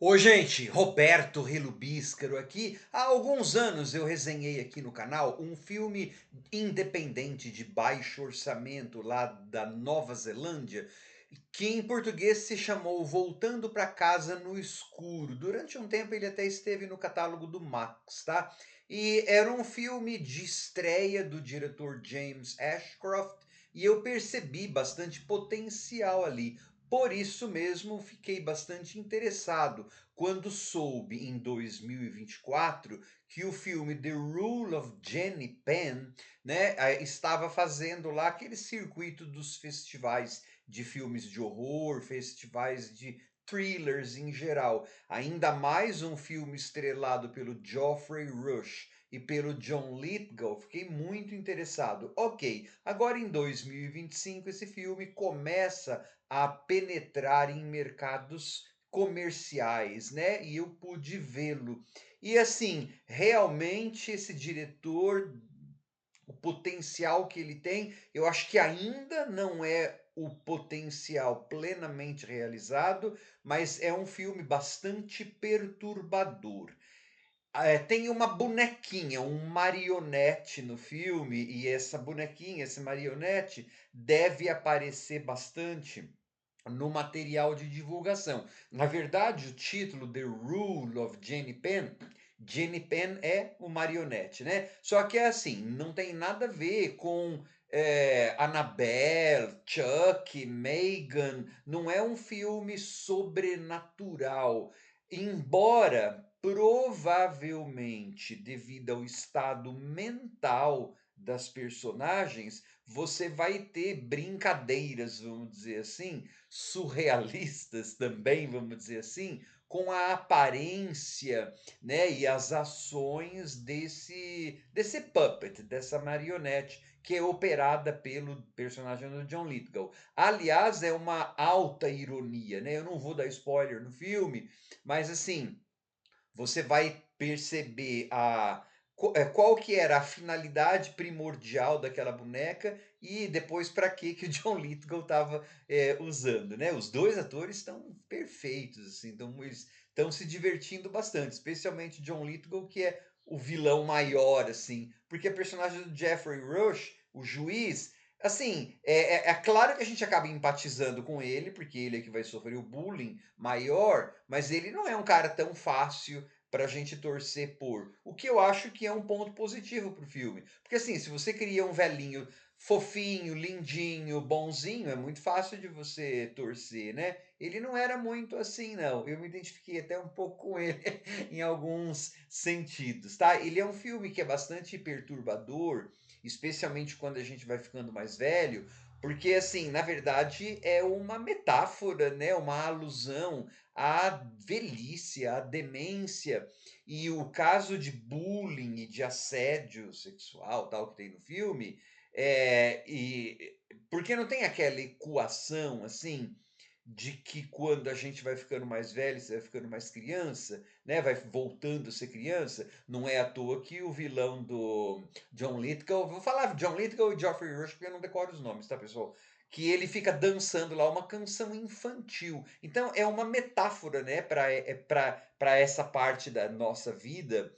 Oi, gente, Roberto Relubíscaro aqui. Há alguns anos eu resenhei aqui no canal um filme independente de baixo orçamento lá da Nova Zelândia, que em português se chamou Voltando para Casa no Escuro. Durante um tempo ele até esteve no catálogo do Max, tá? E era um filme de estreia do diretor James Ashcroft e eu percebi bastante potencial ali. Por isso mesmo, fiquei bastante interessado quando soube em 2024 que o filme The Rule of Jenny Penn, né, estava fazendo lá aquele circuito dos festivais de filmes de horror, festivais de thrillers em geral. Ainda mais um filme estrelado pelo Geoffrey Rush e pelo John Lithgow, fiquei muito interessado. Ok, agora em 2025 esse filme começa a penetrar em mercados comerciais, né, e eu pude vê-lo. E assim, realmente esse diretor, o potencial que ele tem, eu acho que ainda não é o potencial plenamente realizado, mas é um filme bastante perturbador. Tem uma bonequinha, um marionete no filme, e essa bonequinha, esse marionete, deve aparecer bastante no material de divulgação. Na verdade, o título The Rule of Jenny Penn é o marionete, né? Só que é assim, não tem nada a ver com Annabelle, Chuck, Megan, não é um filme sobrenatural. Embora provavelmente, devido ao estado mental das personagens, você vai ter brincadeiras, vamos dizer assim, surrealistas também, vamos dizer assim, com a aparência, né, e as ações desse puppet, dessa marionete que é operada pelo personagem do John Lithgow. Aliás, é uma alta ironia, né? Eu não vou dar spoiler no filme, mas assim, você vai perceber qual que era a finalidade primordial daquela boneca e depois para que o John Lithgow estava usando, né? Os dois atores estão perfeitos, assim, eles estão se divertindo bastante, especialmente John Lithgow, que é o vilão maior, assim, porque a personagem do Jeffrey Rush, o juiz, assim, é claro que a gente acaba empatizando com ele, porque ele é que vai sofrer o bullying maior, mas ele não é um cara tão fácil para a gente torcer por. O que eu acho que é um ponto positivo para o filme. Porque assim, se você cria um velhinho fofinho, lindinho, bonzinho, é muito fácil de você torcer, né? Ele não era muito assim, não. Eu me identifiquei até um pouco com ele em alguns sentidos, tá? Ele é um filme que é bastante perturbador, especialmente quando a gente vai ficando mais velho, porque assim, na verdade, é uma metáfora, né? Uma alusão à velhice, à demência. E o caso de bullying e de assédio sexual, tal, que tem no filme, porque não tem aquela equação assim de que quando a gente vai ficando mais velho, você vai ficando mais criança, né? Vai voltando a ser criança. Não é à toa que o vilão do John Lithgow, vou falar John Lithgow e Geoffrey Rush porque eu não decoro os nomes, tá, pessoal? Que ele fica dançando lá uma canção infantil. Então é uma metáfora, né, para essa parte da nossa vida,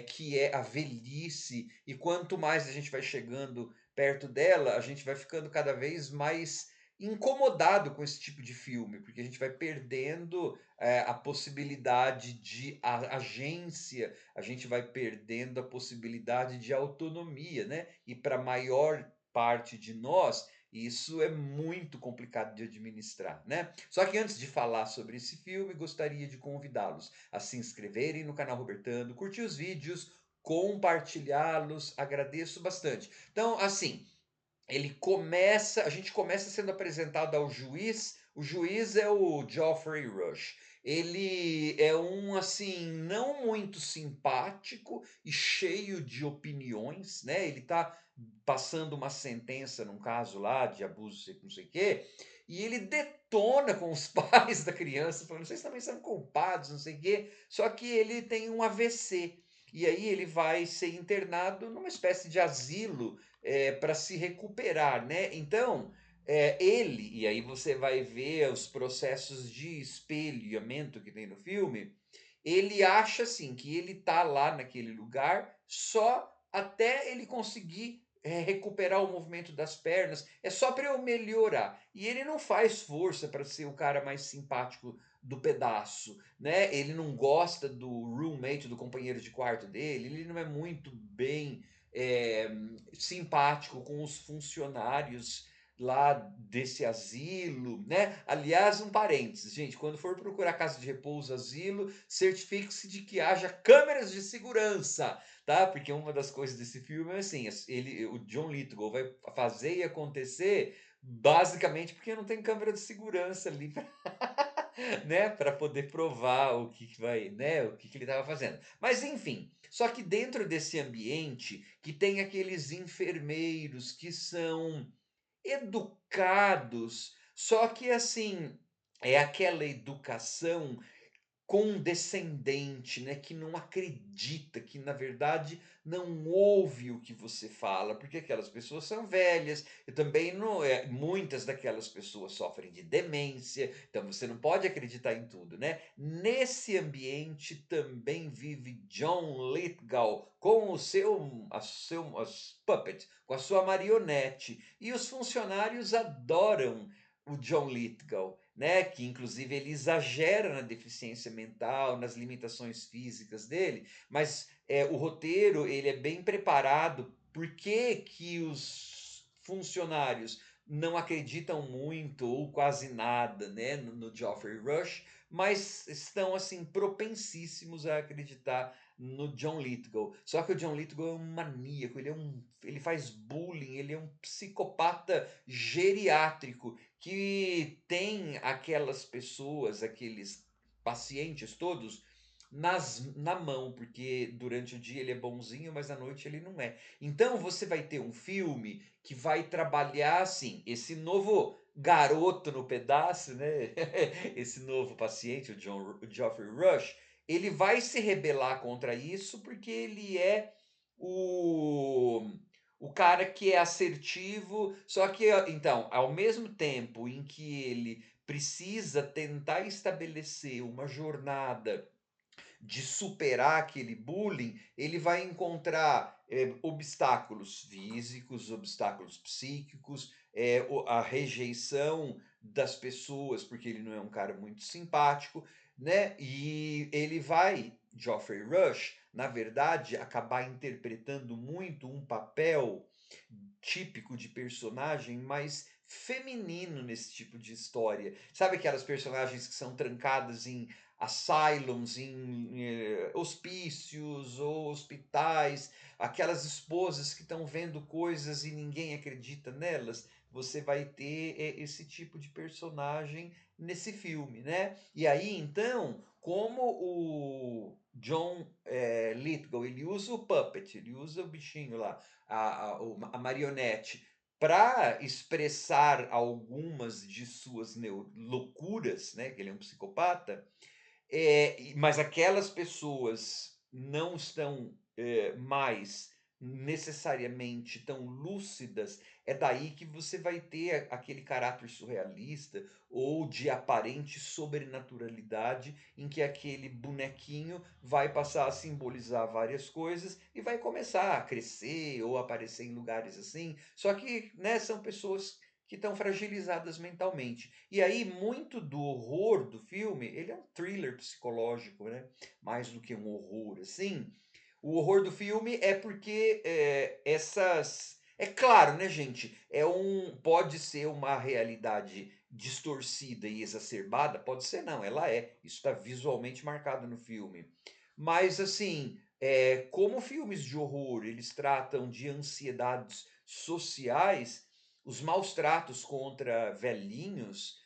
que é a velhice. E quanto mais a gente vai chegando perto dela, a gente vai ficando cada vez mais incomodado com esse tipo de filme, porque a gente vai perdendo a possibilidade de agência, a gente vai perdendo a possibilidade de autonomia, né? E para a maior parte de nós, isso é muito complicado de administrar, né? Só que antes de falar sobre esse filme, gostaria de convidá-los a se inscreverem no canal Robertando, curtir os vídeos, compartilhá-los, agradeço bastante. Então, assim, a gente começa sendo apresentado ao juiz. O juiz é o Geoffrey Rush. Ele é um assim não muito simpático e cheio de opiniões, né? Ele tá passando uma sentença num caso lá de abuso, não sei o quê, e ele detona com os pais da criança, falando: vocês também são culpados, não sei o quê. Só que ele tem um AVC. E aí ele vai ser internado numa espécie de asilo para se recuperar, né? Então, e aí você vai ver os processos de espelhamento que tem no filme, ele acha assim que ele tá lá naquele lugar só até ele conseguir recuperar o movimento das pernas, é só para eu melhorar. E ele não faz força para ser o cara mais simpático do pedaço, né? Ele não gosta do roommate, do companheiro de quarto dele, ele não é muito bem é, simpático com os funcionários lá desse asilo, né? Aliás, um parênteses, gente, quando for procurar casa de repouso, asilo, certifique-se de que haja câmeras de segurança, tá? Porque uma das coisas desse filme é assim, o John Lithgow vai fazer e acontecer basicamente porque não tem câmera de segurança ali pra, né, para poder provar o que vai, né, o que ele estava fazendo. Mas enfim, só que dentro desse ambiente que tem aqueles enfermeiros que são educados, só que assim, é aquela educação condescendente, né, que não acredita, que na verdade não ouve o que você fala, porque aquelas pessoas são velhas, e também não muitas daquelas pessoas sofrem de demência, então você não pode acreditar em tudo, né? Nesse ambiente também vive John Lithgow com as puppet, com a sua marionete, e os funcionários adoram o John Lithgow, né, que inclusive ele exagera na deficiência mental, nas limitações físicas dele, mas o roteiro ele é bem preparado. Por que que os funcionários não acreditam muito ou quase nada, né, no Geoffrey Rush, mas estão assim propensíssimos a acreditar no John Lithgow. Só que o John Lithgow é um maníaco, ele faz bullying, ele é um psicopata geriátrico que tem aquelas pessoas, aqueles pacientes todos na mão, porque durante o dia ele é bonzinho, mas à noite ele não é. Então você vai ter um filme que vai trabalhar assim, esse novo garoto no pedaço, né? Esse novo paciente, o Geoffrey Rush, ele vai se rebelar contra isso porque ele é o cara que é assertivo, só que então, ao mesmo tempo em que ele precisa tentar estabelecer uma jornada de superar aquele bullying, ele vai encontrar obstáculos físicos, obstáculos psíquicos, a rejeição das pessoas, porque ele não é um cara muito simpático, né? E ele vai, Geoffrey Rush, na verdade, acabar interpretando muito um papel típico de personagem mais feminino nesse tipo de história. Sabe aquelas personagens que são trancadas em asylums, em hospícios ou hospitais, aquelas esposas que estão vendo coisas e ninguém acredita nelas? Você vai ter esse tipo de personagem nesse filme, né? E aí, então, como o John Lithgow, ele usa o puppet, ele usa o bichinho lá, a marionete, para expressar algumas de suas loucuras, né? Que ele é um psicopata, mas aquelas pessoas não estão mais necessariamente tão lúcidas, é daí que você vai ter aquele caráter surrealista ou de aparente sobrenaturalidade, em que aquele bonequinho vai passar a simbolizar várias coisas e vai começar a crescer ou aparecer em lugares assim. Só que, né, são pessoas que estão fragilizadas mentalmente. E aí, muito do horror do filme, ele é um thriller psicológico, né? Mais do que um horror, assim. O horror do filme é porque essas. É claro, né, gente? Pode ser uma realidade distorcida e exacerbada, pode ser não, ela é. Isso está visualmente marcado no filme. Mas assim, como filmes de horror, eles tratam de ansiedades sociais, os maus tratos contra velhinhos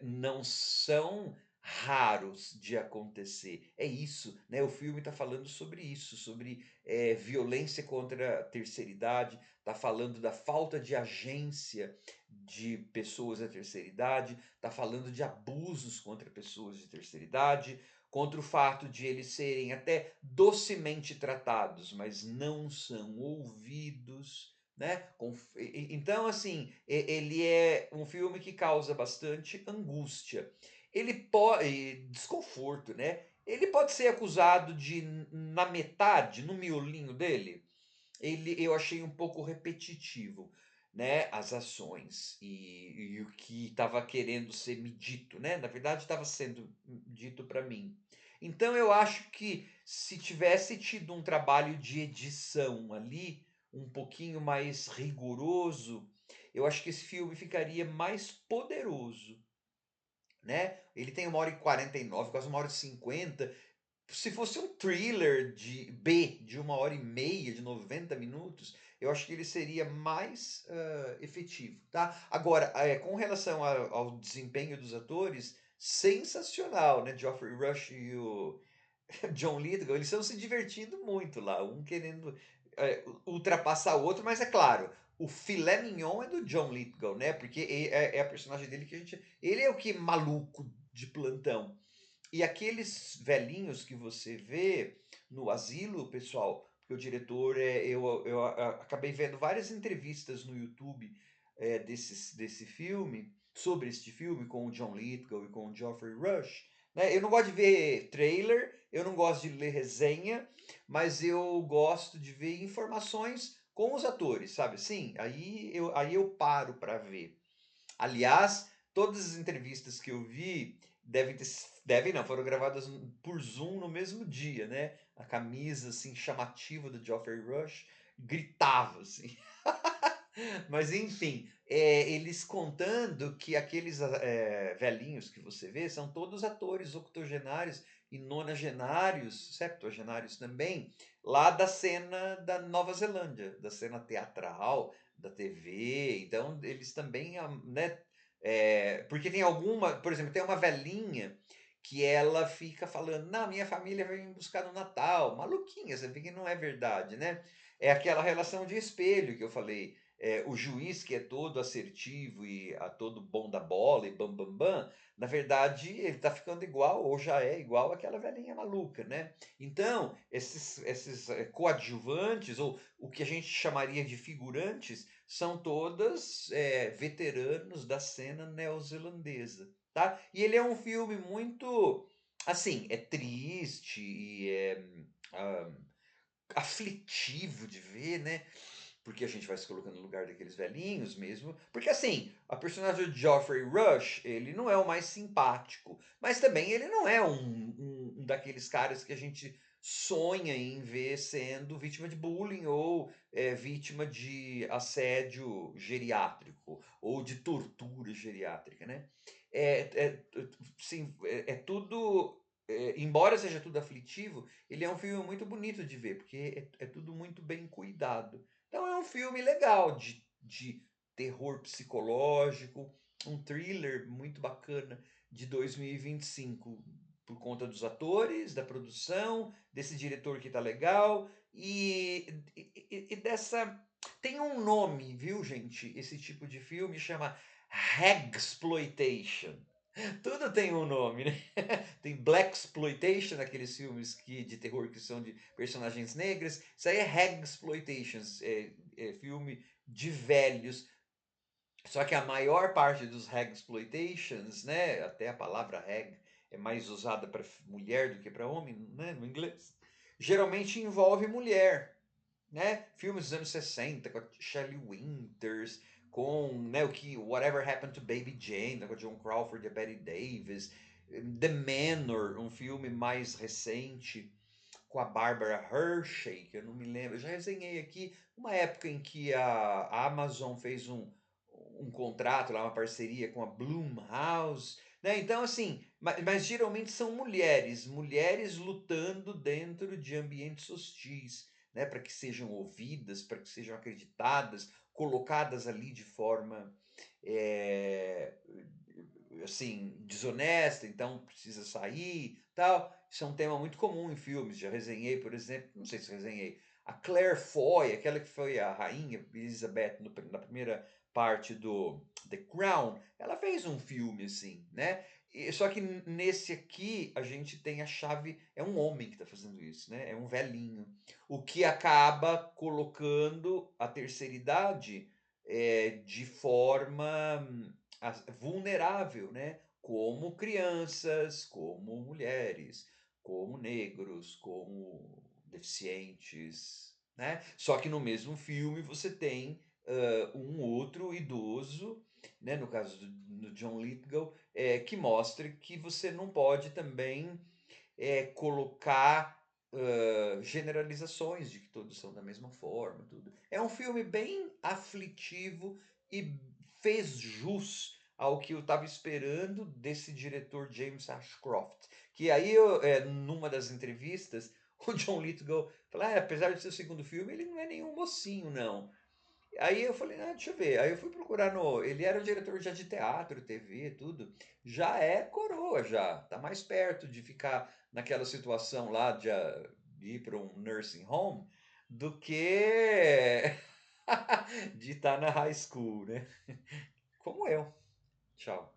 não são raros de acontecer. É isso, né? O filme está falando sobre isso, sobre violência contra a terceira idade, está falando da falta de agência de pessoas da terceira idade, está falando de abusos contra pessoas de terceira idade, contra o fato de eles serem até docemente tratados, mas não são ouvidos, né? Então, assim, ele é um filme que causa bastante angústia. Ele pode desconforto, né? Ele pode ser acusado de, na metade, no miolinho dele, eu achei um pouco repetitivo, né, as ações e o que estava querendo ser me dito, né, na verdade estava sendo dito para mim. Então eu acho que se tivesse tido um trabalho de edição ali, um pouquinho mais rigoroso, eu acho que esse filme ficaria mais poderoso, né. Ele tem 1h49, quase 1h50. Se fosse um thriller de B, de 1h30, de 90 minutos, eu acho que ele seria mais, efetivo, tá. Agora, com relação ao desempenho dos atores, sensacional, né, Geoffrey Rush e o John Lithgow, eles estão se divertindo muito lá, um querendo, ultrapassar o outro, mas é claro, o filé mignon é do John Lithgow, né, porque é a personagem dele que a gente ele é o que maluco de plantão. E aqueles velhinhos que você vê no asilo, pessoal, porque o diretor acabei vendo várias entrevistas no YouTube, desse filme, sobre este filme, com o John Lithgow e com o Geoffrey Rush, né? Eu não gosto de ver trailer, eu não gosto de ler resenha, mas eu gosto de ver informações com os atores, sabe? Sim, aí eu paro para ver. Aliás, todas as entrevistas que eu vi devem não, foram gravadas por Zoom no mesmo dia, né? A camisa assim chamativa do Geoffrey Rush gritava assim. Mas enfim, eles contando que aqueles velhinhos que você vê são todos atores octogenários e nonagenários, septuagenários também, lá da cena da Nova Zelândia, da cena teatral, da TV. Então eles também, né, porque tem alguma, por exemplo, tem uma velhinha que ela fica falando: "Não, minha família veio me buscar no Natal", maluquinha, você vê que não é verdade, né? É aquela relação de espelho que eu falei, o juiz que é todo assertivo e a todo bom da bola e bam bam bam, na verdade ele está ficando igual ou já é igual àquela velhinha maluca, né? Então, esses coadjuvantes, ou o que a gente chamaria de figurantes, são todas veteranos da cena neozelandesa, tá? E ele é um filme muito, assim, é triste e ah, aflitivo de ver, né? Porque a gente vai se colocando no lugar daqueles velhinhos mesmo. Porque assim, a personagem de Geoffrey Rush, ele não é o mais simpático, mas também ele não é um daqueles caras que a gente sonha em ver sendo vítima de bullying ou vítima de assédio geriátrico ou de tortura geriátrica, né? Sim, é tudo. Embora seja tudo aflitivo, ele é um filme muito bonito de ver, porque é tudo muito bem cuidado. Então é um filme legal de terror psicológico, um thriller muito bacana de 2025, por conta dos atores, da produção, desse diretor que tá legal e dessa. Tem um nome, viu, gente? Esse tipo de filme chama Hagsploitation. Tudo tem um nome, né? Tem Blaxploitation, aqueles filmes de terror que são de personagens negras. Isso aí é Hagsploitation, é filme de velhos. Só que a maior parte dos Hagsploitations, né? Até a palavra hag é mais usada para mulher do que para homem, né? No inglês. Geralmente envolve mulher, né? Filmes dos anos 60 com a Shelley Winters, com, né, Whatever Happened to Baby Jane, né, com a Joan Crawford e a Bette Davis. The Manor, um filme mais recente com a Barbara Hershey, que eu não me lembro. Eu já resenhei aqui uma época em que a Amazon fez um contrato lá, uma parceria com a Blumhouse, né? Então, assim, mas geralmente são mulheres lutando dentro de ambientes hostis, né? Para que sejam ouvidas, para que sejam acreditadas, colocadas ali de forma, eh, assim, desonesta, então precisa sair, tal. Isso é um tema muito comum em filmes. Já resenhei, por exemplo, não sei se resenhei, a Claire Foy, aquela que foi a rainha Elizabeth na primeira parte do The Crown. Ela fez um filme assim, né? Só que nesse aqui, a gente tem a chave é um homem que está fazendo isso, né, é um velhinho. O que acaba colocando a terceira idade, de forma vulnerável, né, como crianças, como mulheres, como negros, como deficientes, né. Só que no mesmo filme você tem, um outro idoso, né, no caso do John Lithgow, que mostra que você não pode também, colocar, generalizações de que todos são da mesma forma, tudo. É um filme bem aflitivo e fez jus ao que eu estava esperando desse diretor James Ashcroft, que aí numa das entrevistas, o John Lithgow fala: "Ah, apesar de ser o segundo filme, ele não é nenhum mocinho não". Aí eu falei: "Ah, deixa eu ver". Aí eu fui procurar no ele era o diretor já de teatro, TV, tudo. Já é coroa já, tá mais perto de ficar naquela situação lá de ir para um nursing home, do que de estar na high school, né. Como eu. Tchau.